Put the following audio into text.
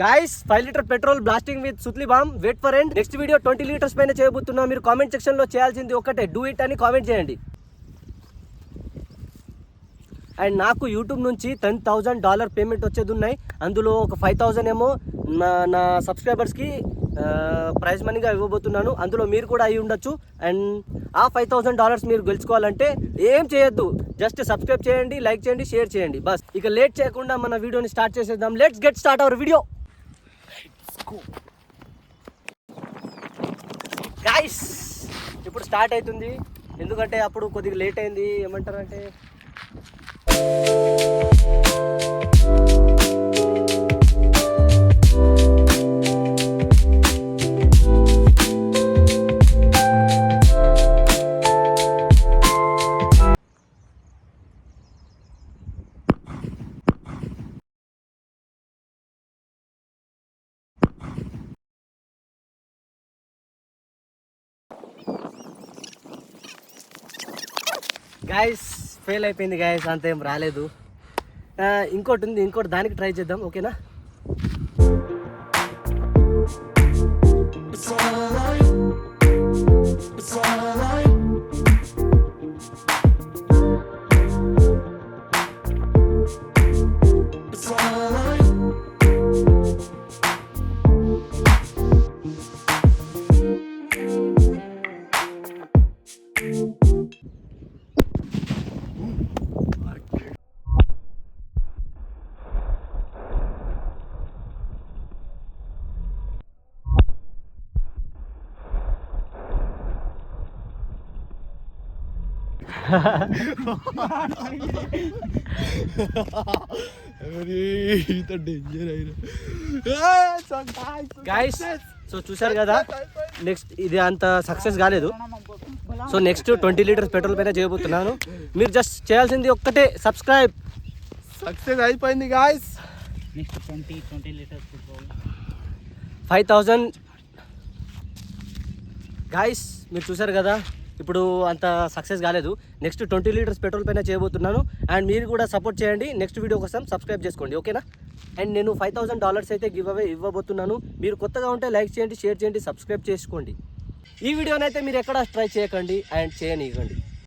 Guys 5 litre petrol blasting with sutli bomb. Wait for end. Next video 20 litres పైన చేయబోతున్నా. మీరు comment section లో చేయాల్సింది ఒకటే, డూ ఇట్ అని కామెంట్ చేయండి. అండ్ నాకు యూట్యూబ్ నుంచి $10,000 పేమెంట్ వచ్చేది ఉన్నాయి. అందులో ఒక 5,000 ఏమో నా సబ్స్క్రైబర్స్కి ప్రైజ్ మనీగా ఇవ్వబోతున్నాను. అందులో మీరు కూడా అయి ఉండొచ్చు. అండ్ ఆ $5,000 మీరు గెలుచుకోవాలంటే ఏం చేయొద్దు, జస్ట్ సబ్స్క్రైబ్ చేయండి, లైక్ చేయండి, షేర్ చేయండి. బస్ ఇక లేట్ చేయకుండా మన వీడియోని స్టార్ట్ చేసేద్దాం. Let's get start our video. Guys ఇప్పుడు స్టార్ట్ అవుతుంది, ఎందుకంటే అప్పుడు కొద్దిగా లేట్ అయింది. ఏమంటారంటే గాయస్ ఫెయిల్ అయిపోయింది గాయస్, అంతేం రాలేదు. ఇంకోటి ఉంది, ఇంకోటి దానికి ట్రై చేద్దాం. ఓకేనా? గైస్ సో చూసారు కదా, నెక్స్ట్ ఇది అంత సక్సెస్ కాలేదు. సో నెక్స్ట్ 20 లీటర్స్ పెట్రోల్ పైన చేయబోతున్నాను. మీరు జస్ట్ చేయాల్సింది ఒక్కటే, సబ్స్క్రైబ్. సక్సెస్ అయిపోయింది guys. Next 20 litres petrol 5,000. Guys మీరు చూసారు కదా, ఇప్పుడు అంత సక్సెస్ కాలేదు. నెక్స్ట్ 20 లీటర్స్ పెట్రోల్ పైన చేయబోతున్నాను. అండ్ మీరు కూడా సపోర్ట్ చేయండి. నెక్స్ట్ వీడియో కోసం సబ్స్క్రైబ్ చేసుకోండి, ఓకేనా? అండ్ నేను $5,000 అయితే గివ్ అవే ఇవ్వబోతున్నాను. మీరు కొత్తగా ఉంటే లైక్ చేయండి, షేర్ చేయండి, సబ్స్క్రైబ్ చేసుకోండి. ఈ వీడియోనైతే మీరు ఎక్కడ ట్రై చేయకండి అండ్ చేయనివ్వండి.